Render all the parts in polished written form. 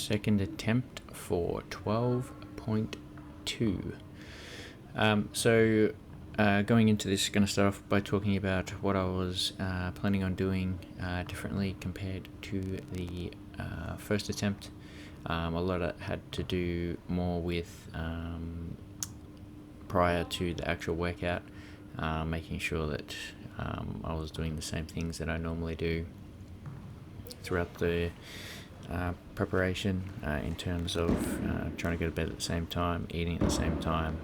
second attempt for 12.2. Going into this, going to start off by talking about what I was planning on doing differently compared to the first attempt. A lot of it had to do more with prior to the actual workout, making sure that I was doing the same things that I normally do throughout the preparation, in terms of trying to go to bed at the same time, eating at the same time,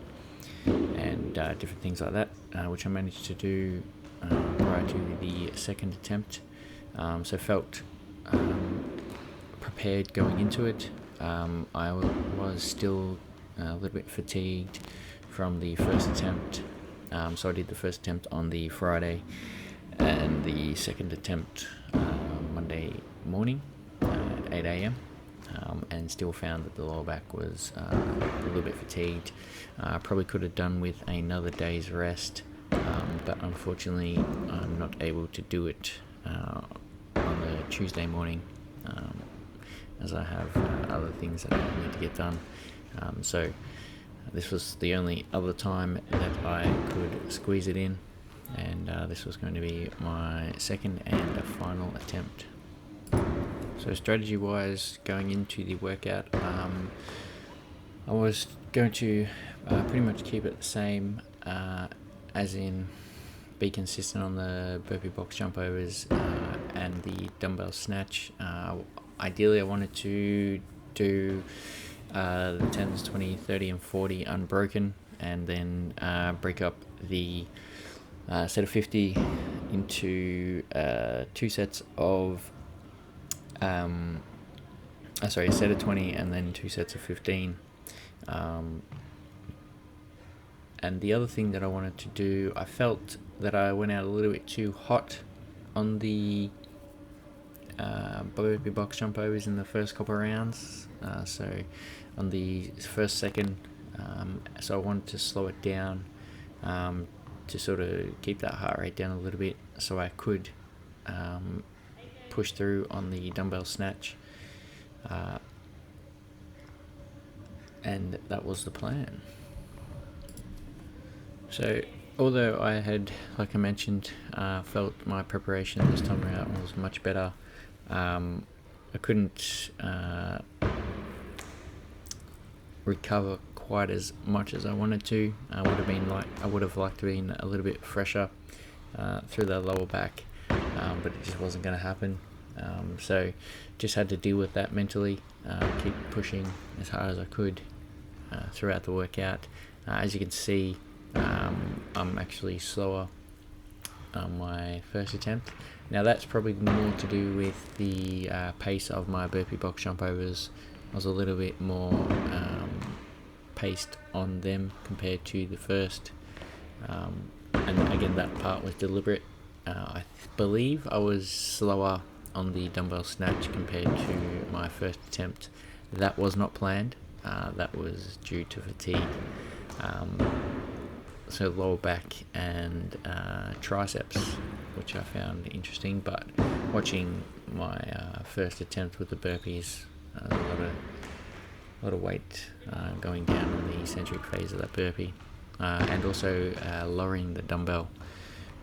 and different things like that, which I managed to do prior to the second attempt. So felt prepared going into it. I was still a little bit fatigued from the first attempt, so I did the first attempt on the Friday and the second attempt Monday morning at 8 a.m. And still found that the lower back was a little bit fatigued. Probably could have done with another day's rest, but unfortunately I'm not able to do it on the Tuesday morning, as I have other things that I need to get done. So this was the only other time that I could squeeze it in, and this was going to be my second and final attempt. So strategy wise, going into the workout, I was going to pretty much keep it the same, as in be consistent on the burpee box jump overs and the dumbbell snatch. Ideally I wanted to do the 10s, 20, 30 and 40 unbroken, and then break up the set of 50 into two sets of a set of 20 and then two sets of 15. And the other thing that I wanted to do, I felt that I went out a little bit too hot on the burpee box jump overs in the first couple of rounds. So on the first, second, so I wanted to slow it down to sort of keep that heart rate down a little bit, so I could push through on the dumbbell snatch, and that was the plan. So although I had, like I mentioned, felt my preparation this time around was much better, I couldn't recover quite as much as I wanted to. I would have liked to be a little bit fresher through the lower back, but it just wasn't going to happen. So just had to deal with that mentally, keep pushing as hard as I could throughout the workout. As you can see, I'm actually slower on my first attempt. Now that's probably more to do with the pace of my burpee box jump overs. I was a little bit more paced on them compared to the first, and again that part was deliberate. I believe I was slower on the dumbbell snatch compared to my first attempt. That was not planned, that was due to fatigue. So lower back and triceps, which I found interesting, but watching my first attempt with the burpees, a lot of weight going down on the eccentric phase of that burpee, and also lowering the dumbbell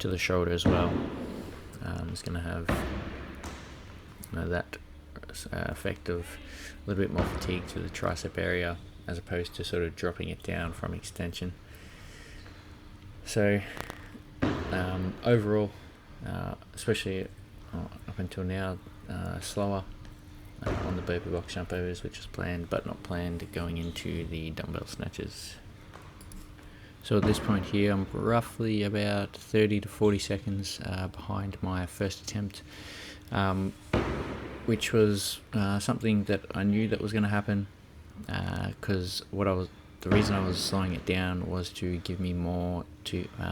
to the shoulder as well. It's going to have that effect of a little bit more fatigue to the tricep area, as opposed to sort of dropping it down from extension. So overall, especially up until now, slower on the burpee box jump overs, which was planned but not planned going into the dumbbell snatches. So at this point here, I'm roughly about 30 to 40 seconds behind my first attempt, which was something that I knew that was going to happen, because the reason I was slowing it down was to give me more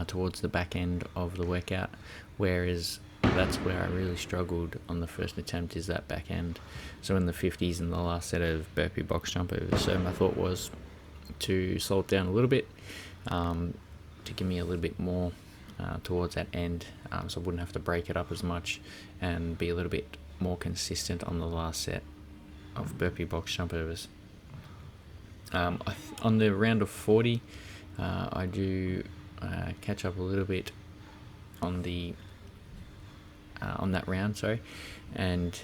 towards the back end of the workout, whereas that's where I really struggled on the first attempt, is that back end. So in the 50s in the last set of burpee box jump overs. So my thought was to slow it down a little bit, to give me a little bit more towards that end, so I wouldn't have to break it up as much and be a little bit more consistent on the last set. of burpee box jump overs. On the round of 40, I do catch up a little bit on the on that round, sorry, and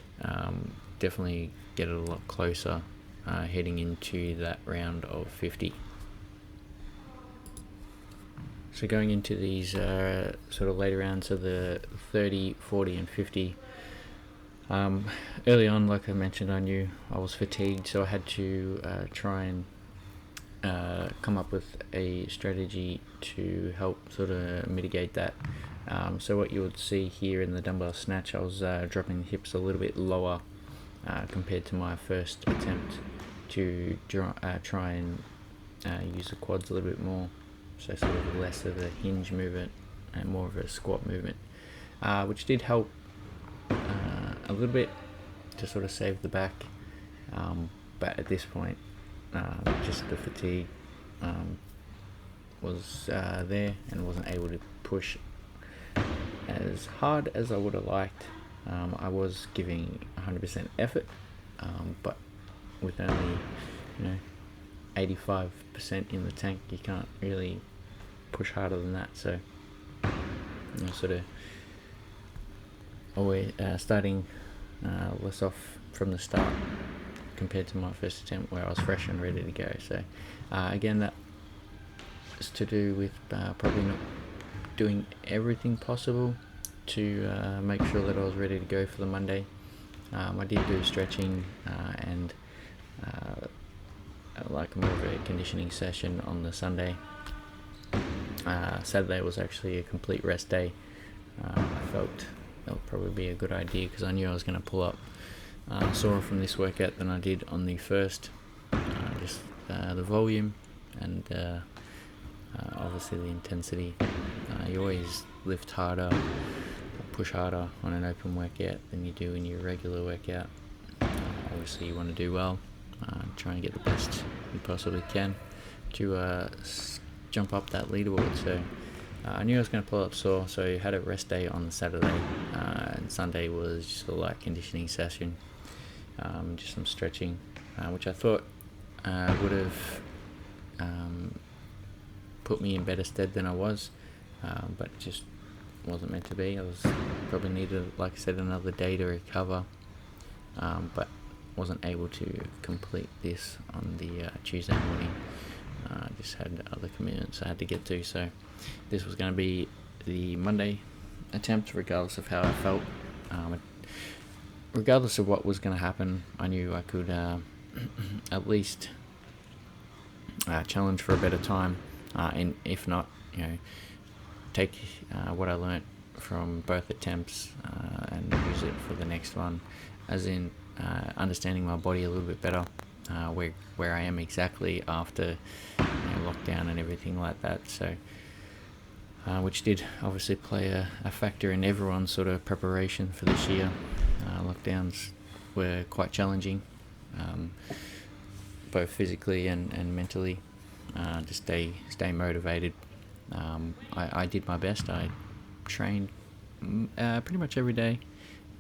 definitely get it a lot closer heading into that round of 50. So going into these sort of later rounds of the 30, 40 and 50, early on, like I mentioned, I knew I was fatigued, so I had to try and come up with a strategy to help sort of mitigate that. So what you would see here in the dumbbell snatch, I was dropping the hips a little bit lower compared to my first attempt to try and use the quads a little bit more, so sort of less of a hinge movement and more of a squat movement, which did help a little bit to sort of save the back, but at this point just the fatigue was there and wasn't able to push as hard as I would have liked. I was giving 100% effort, but with only 85% in the tank, you can't really push harder than that. So sort of always starting less off from the start compared to my first attempt where I was fresh and ready to go. So again, that is to do with probably not doing everything possible to make sure that I was ready to go for the Monday. I did do stretching and like more of a conditioning session on the Sunday. Saturday was actually a complete rest day. I felt that would probably be a good idea because I knew I was going to pull up sore from this workout than I did on the first. Just the volume and obviously the intensity. You always lift harder, push harder on an open workout than you do in your regular workout. Obviously you want to do well, try and get the best you possibly can to jump up that leaderboard. So I knew I was going to pull up sore, so I had a rest day on the Saturday, and Sunday was just a light conditioning session, just some stretching, which I thought would have put me in better stead than I was, but it just wasn't meant to be. I was probably needed, like I said, another day to recover, but wasn't able to complete this on the Tuesday morning. Just had other commitments I had to get to, so this was going to be the Monday attempt regardless of how I felt. Regardless of what was going to happen, I knew I could at least challenge for a better time, and if not, take what I learnt from both attempts and use it for the next one, as in understanding my body a little bit better, where I am exactly after lockdown and everything like that. So which did obviously play a factor in everyone's sort of preparation for this year. Lockdowns were quite challenging, both physically and mentally, to stay motivated. I did my best. I trained pretty much every day,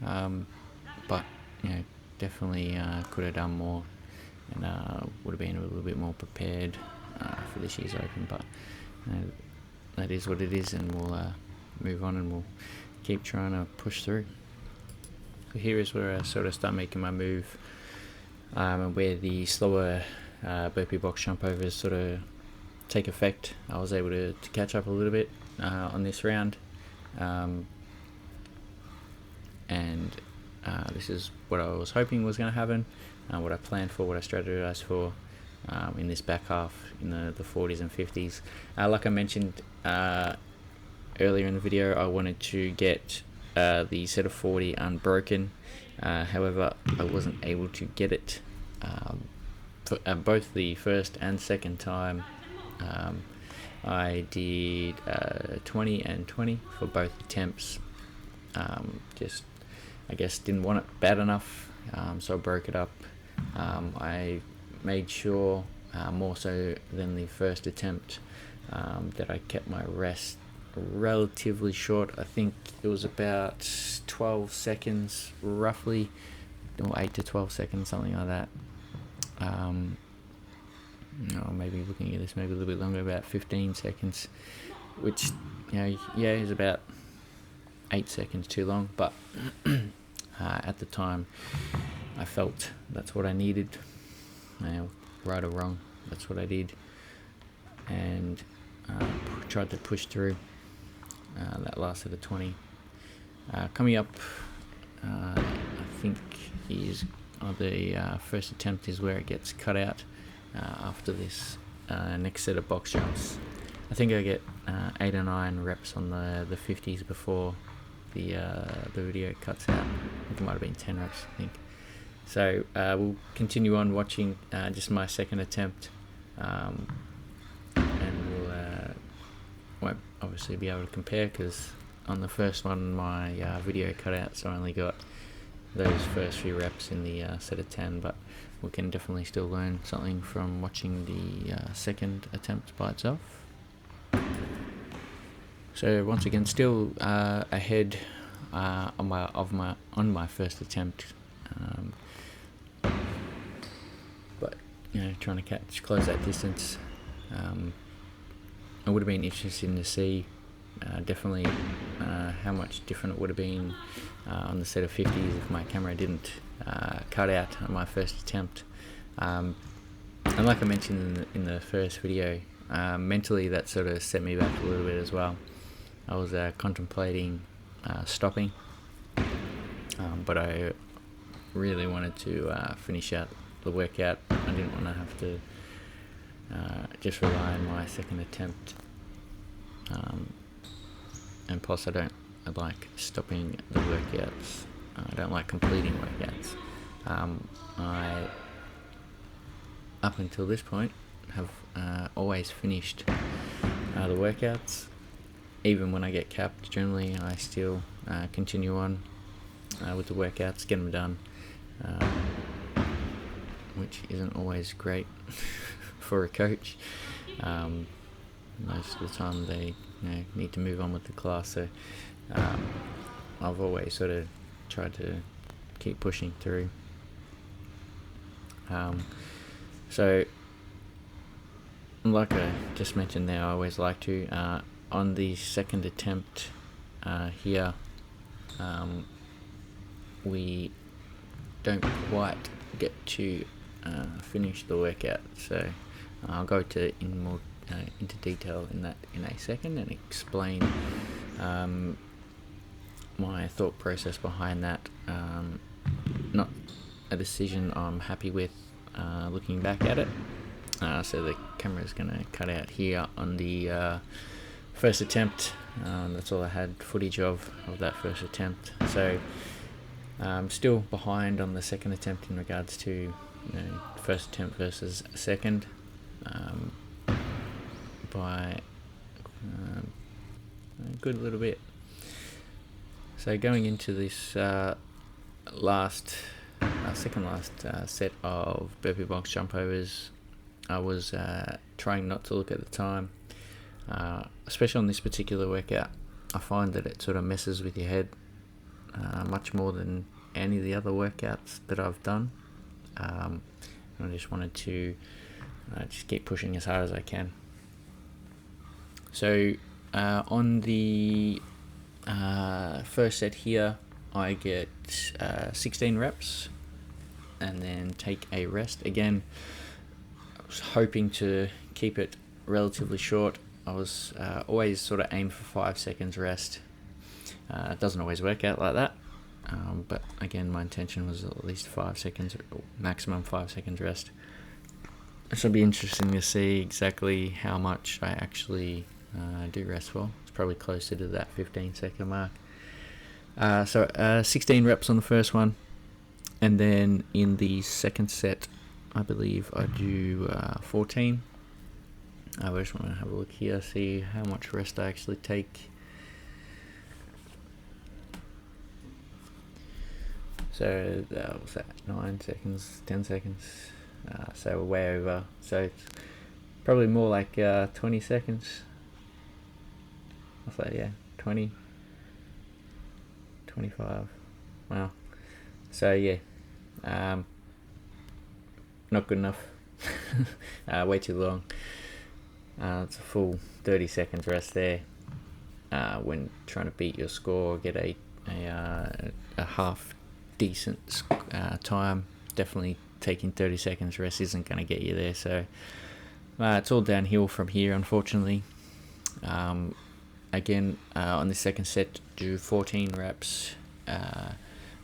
but definitely could have done more, and would have been a little bit more prepared for this year's Open. But that is what it is, and we'll move on and we'll keep trying to push through. So here is where I sort of start making my move, and where the slower burpee box jump overs sort of take effect. I was able to catch up a little bit on this round, and this is what I was hoping was going to happen, what I planned for, what I strategized for in this back half in the 40s and 50s. Like I mentioned earlier in the video, I wanted to get the set of 40 unbroken. However, I wasn't able to get it for both the first and second time. I did 20 and 20 for both attempts. Just, I guess, didn't want it bad enough, so I broke it up. I made sure, more so than the first attempt, that I kept my rest relatively short. I think it was about 12 seconds roughly or 8 to 12 seconds, something like that. No, maybe looking at this, maybe a little bit longer, about 15 seconds, which, is about 8 seconds too long, but at the time I felt that's what I needed. Right or wrong, that's what I did, and tried to push through. That lasted a 20. Coming up, I think is the first attempt is where it gets cut out. After this next set of box jumps, I think I get 8 or 9 reps on the 50s before the video cuts out. I think it might have been 10 reps, I think. So we'll continue on watching just my second attempt, and we'll won't obviously be able to compare, because on the first one my video cut out, so I only got those first few reps in the set of 10, but we can definitely still learn something from watching the second attempt by itself. So once again, still ahead on my first attempt, but trying to close that distance. It would have been interesting to see definitely how much different it would have been on the set of 50s if my camera didn't cut out on my first attempt. And like I mentioned in the first video, mentally that sort of set me back a little bit as well. I was contemplating stopping, but I really wanted to finish out the workout. I didn't want to have to just rely on my second attempt, and plus I like stopping the workouts. I don't like completing workouts. I, up until this point, have always finished the workouts. Even when I get capped, generally I still continue on with the workouts, get them done, which isn't always great for a coach. Most of the time they need to move on with the class, so I've always sort of tried to keep pushing through. So like I just mentioned there, I always like to on the second attempt here, we don't quite get to finish the workout, so I'll go into detail in a second and explain my thought process behind that. Not a decision I'm happy with looking back at it. So the camera is going to cut out here on the first attempt. That's all I had footage of that first attempt. So I'm still behind on the second attempt in regards to first attempt versus second, by a good little bit. So going into this second last set of burpee box jump overs, I was trying not to look at the time, especially on this particular workout. I find that it sort of messes with your head much more than any of the other workouts that I've done. I just wanted to just keep pushing as hard as I can. So on the first set here, I get 16 reps and then take a rest. Again, I was hoping to keep it relatively short. I was always sort of aim for 5 seconds rest. It doesn't always work out like that, but again, my intention was at least 5 seconds, or maximum 5 seconds rest. It should be interesting to see exactly how much I actually do rest for. It's probably closer to that 15-second mark. So 16 reps on the first one, and then in the second set, I believe I do 14. I just want to have a look here, see how much rest I actually take. So that was at 9 seconds, 10 seconds, so we're way over. So it's probably more like 20 seconds. I'll say 20, 25. Wow. So Not good enough. Way too long. It's a full 30 seconds rest there. When trying to beat your score, get a half decent time, definitely taking 30 seconds rest isn't going to get you there. So it's all downhill from here, unfortunately. Again, on the second set, do 14 reps.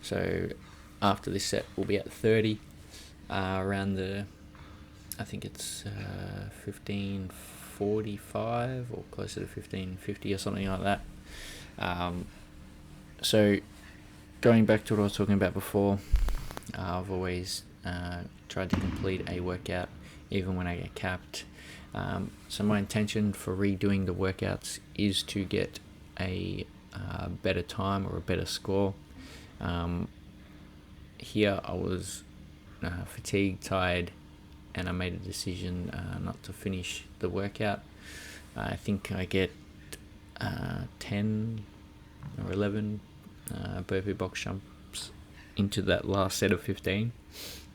So after this set, we'll be at 30, around the, I think it's 15:45 or closer to 15:50 or something like that. So going back to what I was talking about before, I've always tried to complete a workout even when I get capped. So my intention for redoing the workouts is to get a better time or a better score. Here I was fatigued, tired, and I made a decision not to finish the workout. I think I get 10 or 11 burpee box jumps into that last set of 15.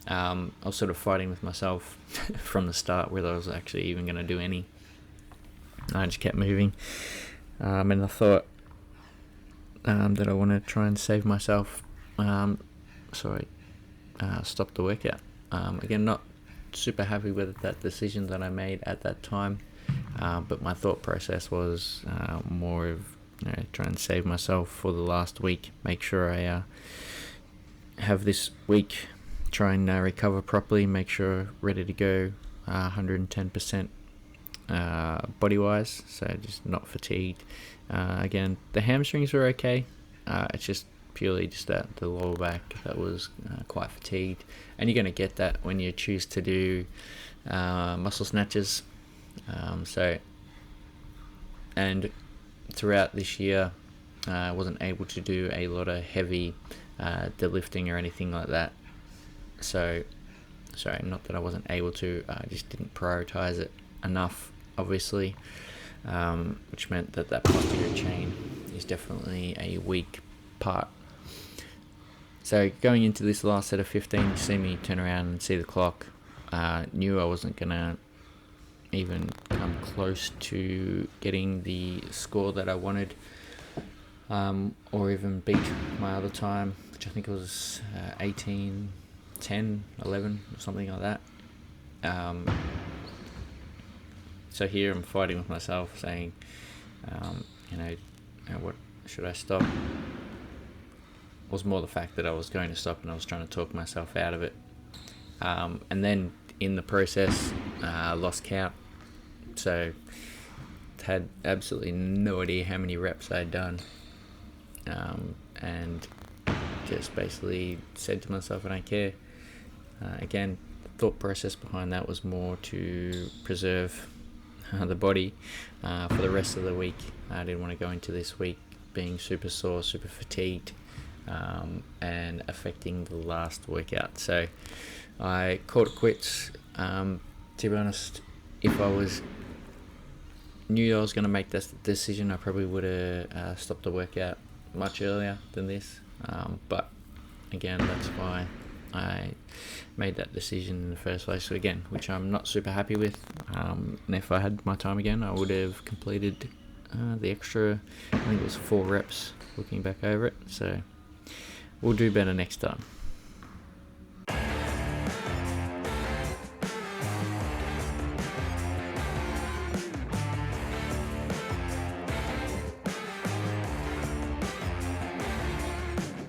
I was sort of fighting with myself from the start whether I was actually even going to do any. I just kept moving, and I thought that I want to try and save myself, so I stopped the workout. Again, not super happy with that decision that I made at that time, but my thought process was more of trying to save myself for the last week, make sure I have this week, try and recover properly, make sure ready to go 110% body wise, so just not fatigued. Again, the hamstrings were okay, it's just purely just that the lower back that was quite fatigued, and you're going to get that when you choose to do muscle snatches. And throughout this year I wasn't able to do a lot of heavy deadlifting or anything like that. So sorry, not that I wasn't able to, I just didn't prioritize it enough, obviously, which meant that posterior chain is definitely a weak part. So going into this last set of 15, you see me turn around and see the clock. Knew I wasn't going to even come close to getting the score that I wanted, or even beat my other time, which I think it was 18, 10, 11 or something like that. So here I'm fighting with myself, saying, what should I stop? It was more the fact that I was going to stop, and I was trying to talk myself out of it. And then in the process, lost count. So had absolutely no idea how many reps I'd done, and just basically said to myself, I don't care. Again, the thought process behind that was more to preserve the body for the rest of the week. I didn't want to go into this week being super sore, super fatigued, and affecting the last workout. So I called it quits. To be honest, if I knew I was going to make this decision, I probably would have stopped the workout much earlier than this. But again, that's why I made that decision in the first place. So again, which I'm not super happy with. And if I had my time again, I would have completed the extra, I think it was 4 reps looking back over it. So we'll do better next time.